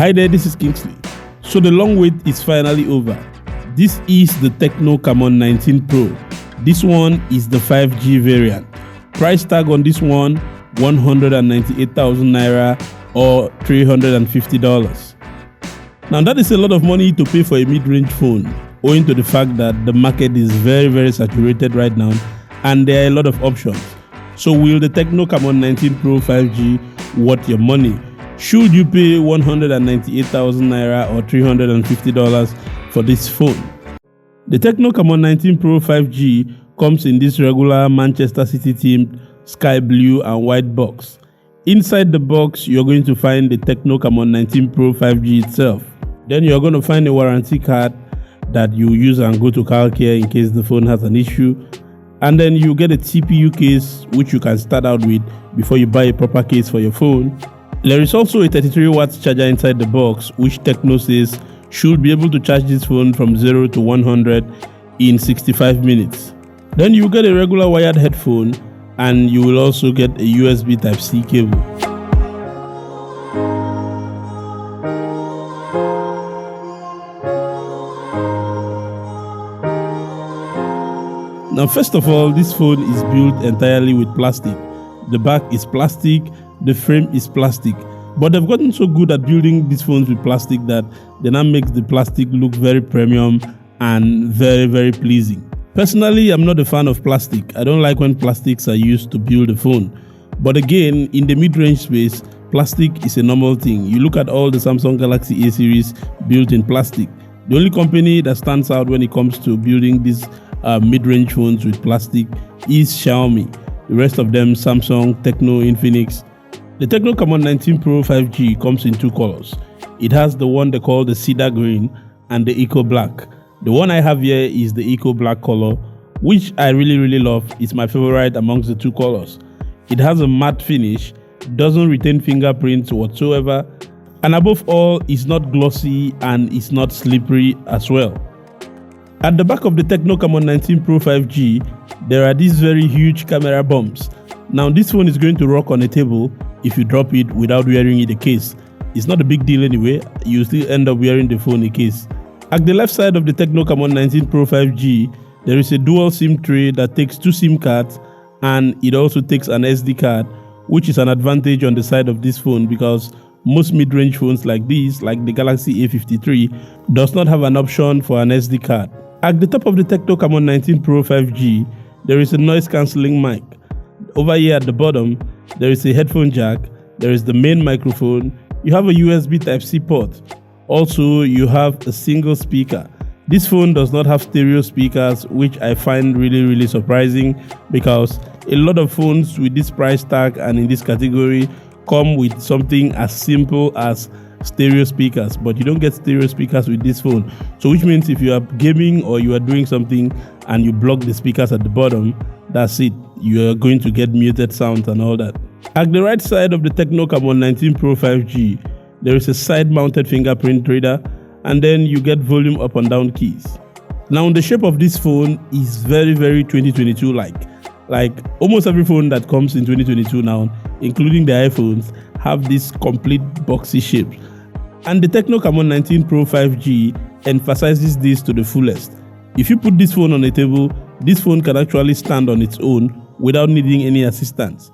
Hi there, this is Kingsley. So the long wait is finally over. This is the Tecno Camon 19 Pro. This one is the 5G variant. Price tag on this one, 198,000 Naira or $350. Now that is a lot of money to pay for a mid-range phone, owing to the fact that the market is very saturated right now and there are a lot of options. So will the Tecno Camon 19 Pro 5G worth your money? Should you pay 198,000 Naira or $350 for this phone? The Tecno Camon 19 Pro 5G comes in this regular Manchester City themed sky blue and white box. Inside the box, you're going to find the Tecno Camon 19 Pro 5G itself. Then you're going to find a warranty card that you use and go to car care in case the phone has an issue. And then you get a CPU case which you can start out with before you buy a proper case for your phone. There is also a 33 watts charger inside the box, which Tecno says should be able to charge this phone from 0 to 100 in 65 minutes. Then you get a regular wired headphone and you will also get a USB Type-C cable. Now first of all, this phone is built entirely with plastic. The back is plastic, the frame is plastic, but they've gotten so good at building these phones with plastic that they now makes the plastic look very premium and very pleasing. Personally, I'm not a fan of plastic. I don't like when plastics are used to build a phone. But again, in the mid-range space, plastic is a normal thing. You look at all the Samsung Galaxy A series built in plastic. The only company that stands out when it comes to building these mid-range phones with plastic is Xiaomi. The rest of them, Samsung, Tecno, Infinix. The Tecno Camon 19 Pro 5G comes in two colors. It has the one they call the Cedar Green and the Eco Black. The one I have here is the Eco Black color, which I really love. It's my favorite amongst the two colors. It has a matte finish, doesn't retain fingerprints whatsoever, and above all, it's not glossy and it's not slippery as well. At the back of the Tecno Camon 19 Pro 5G, there are these very huge camera bumps. Now this phone is going to rock on a table if you drop it without wearing it a case. It's not a big deal anyway, you still end up wearing the phone a case. At the left side of the Tecno Camon 19 Pro 5G, there is a dual SIM tray that takes two SIM cards and it also takes an SD card, which is an advantage on the side of this phone because most mid-range phones like these, like the Galaxy A53, does not have an option for an SD card. At the top of the Tecno Camon 19 Pro 5G, there is a noise cancelling mic. Over here at the bottom, there is a headphone jack, there is the main microphone, you have a USB Type-C port. Also, you have a single speaker. This phone does not have stereo speakers, which I find really surprising because a lot of phones with this price tag and in this category come with something as simple as stereo speakers, but you don't get stereo speakers with this phone. So which means if you are gaming or you are doing something and you block the speakers at the bottom, that's it. You are going to get muted sounds and all that. At the right side of the Tecno Camon 19 Pro 5G, there is a side-mounted fingerprint reader, and then you get volume up and down keys. Now the shape of this phone is very 2022 like almost every phone that comes in 2022 now, including the iPhones, have this complete boxy shape. And the Tecno Camon 19 Pro 5G emphasizes this to the fullest. If you put this phone on a table, this phone can actually stand on its own without needing any assistance.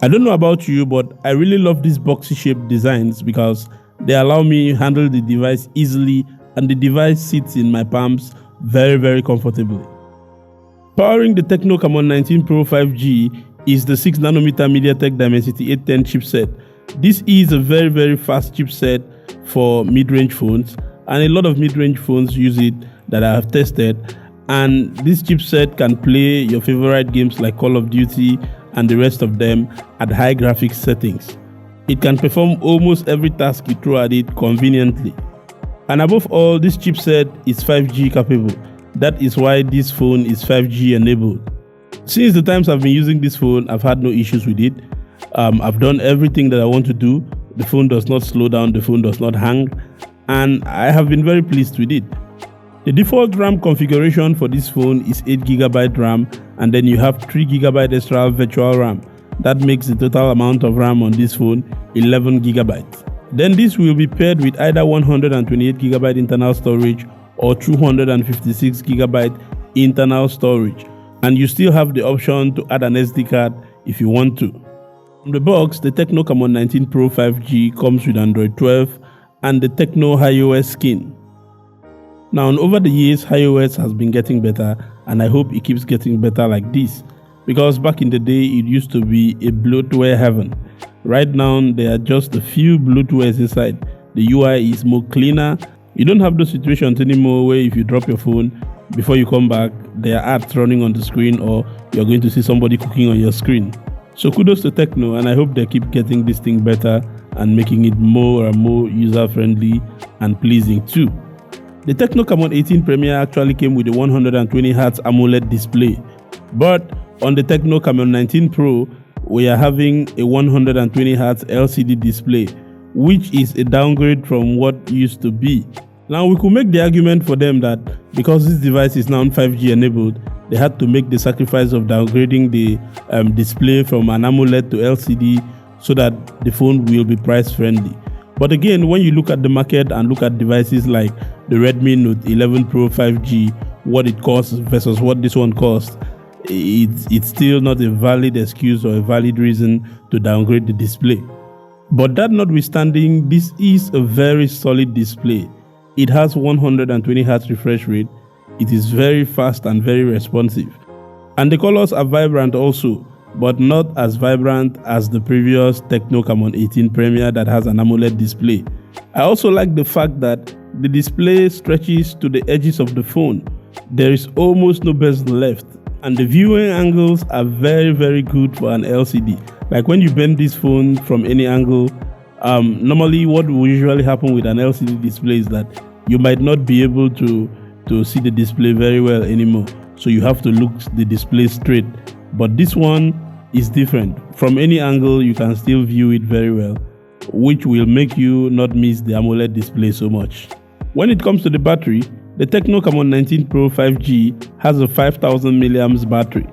I don't know about you, but I really love these boxy shaped designs because they allow me to handle the device easily and the device sits in my palms very comfortably. Powering the Tecno Camon 19 Pro 5G is the 6nm Mediateck Dimensity 810 chipset. This is a very fast chipset for mid-range phones, and a lot of mid-range phones use it that I have tested. And this chipset can play your favorite games like Call of Duty and the rest of them at high graphics settings. It can perform almost every task you throw at it conveniently. And above all, this chipset is 5G capable. That is why this phone is 5G enabled. Since the times I've been using this phone, I've had no issues with it. I've done everything that I want to do. The phone does not slow down, the phone does not hang, and I have been very pleased with it. The default RAM configuration for this phone is 8GB RAM, and then you have 3GB extra virtual RAM. That makes the total amount of RAM on this phone 11GB. Then this will be paired with either 128GB internal storage or 256GB internal storage, and you still have the option to add an SD card if you want to. From the box, the Tecno Camon 19 Pro 5G comes with Android 12 and the Tecno iOS skin. Now, over the years, iOS has been getting better, and I hope it keeps getting better like this, because back in the day, it used to be a bloatware heaven. Right now, there are just a few bloatwares inside. The UI is more cleaner. You don't have those situations anymore where if you drop your phone, before you come back, there are ads running on the screen, or you're going to see somebody cooking on your screen. So kudos to Tecno, and I hope they keep getting this thing better and making it more and more user-friendly and pleasing too. The Tecno Camon 18 Premier actually came with a 120Hz AMOLED display, but on the Tecno Camon 19 Pro, we are having a 120Hz LCD display, which is a downgrade from what used to be. Now, we could make the argument for them that because this device is now 5G enabled, they had to make the sacrifice of downgrading the display from an AMOLED to LCD so that the phone will be price friendly. But again, when you look at the market and look at devices like the Redmi Note 11 Pro 5G, what it costs versus what this one costs, it's still not a valid excuse or a valid reason to downgrade the display. But that notwithstanding, this is a very solid display. It has 120Hz refresh rate. It is very fast and very responsive. And the colors are vibrant also, but not as vibrant as the previous Tecno Camon 18 Premier that has an AMOLED display. I also like the fact that the display stretches to the edges of the phone. There is almost no bezel left, and the viewing angles are very, very good for an LCD. Like when you bend this phone from any angle, normally what will usually happen with an LCD display is that you might not be able to see the display very well anymore. So you have to look the display straight. But this one is different. From any angle, you can still view it very well, which will make you not miss the AMOLED display so much. When it comes to the battery, the Tecno Camon 19 Pro 5G has a 5000 mAh battery.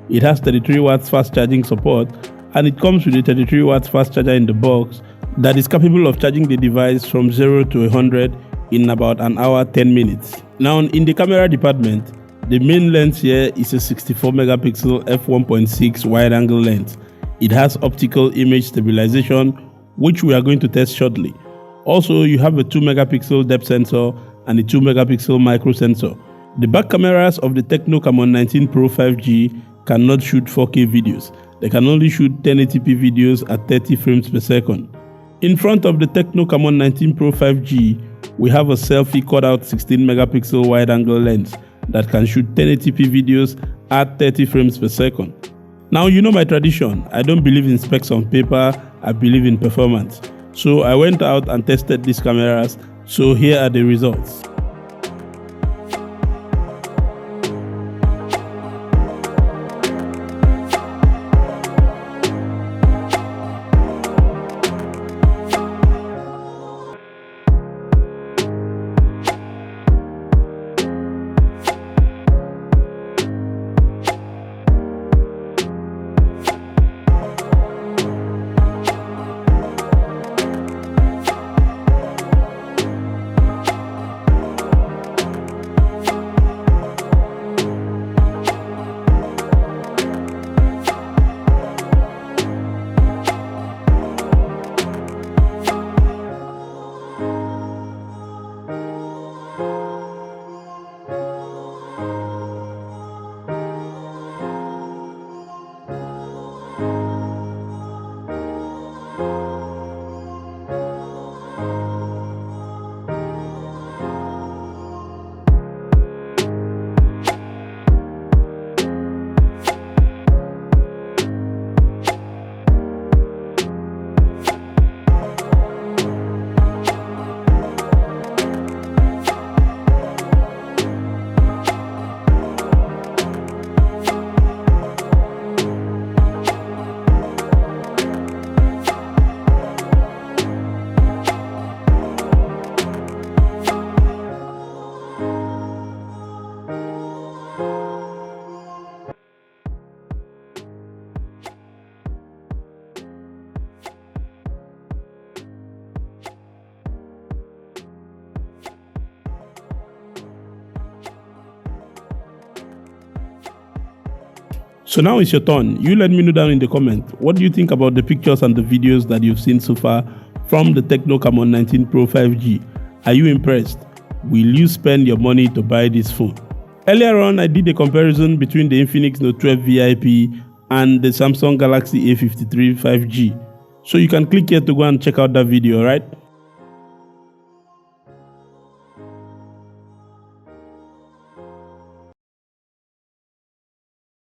It has 33 watts fast charging support, and it comes with a 33 watts fast charger in the box that is capable of charging the device from 0 to 100 in about an hour 10 minutes. Now, in the camera department, the main lens here is a 64 megapixel f1.6 wide angle lens. It has optical image stabilization, which we are going to test shortly. Also, you have a 2 megapixel depth sensor and a 2 megapixel micro sensor. The back cameras of the Tecno Camon 19 Pro 5G cannot shoot 4K videos. They can only shoot 1080p videos at 30 frames per second. In front of the Tecno Camon 19 Pro 5G, we have a selfie cutout 16 megapixel wide angle lens that can shoot 1080p videos at 30 frames per second. Now, you know my tradition. I don't believe in specs on paper, I believe in performance. So I went out and tested these cameras. So here are the results. So now it's your turn. You let me know down in the comment. What do you think about the pictures and the videos that you've seen so far from the Tecno Camon 19 Pro 5G? Are you impressed? Will you spend your money to buy this phone? Earlier on, I did a comparison between the Infinix Note 12 VIP and the Samsung Galaxy A53 5G. So you can click here to go and check out that video, alright?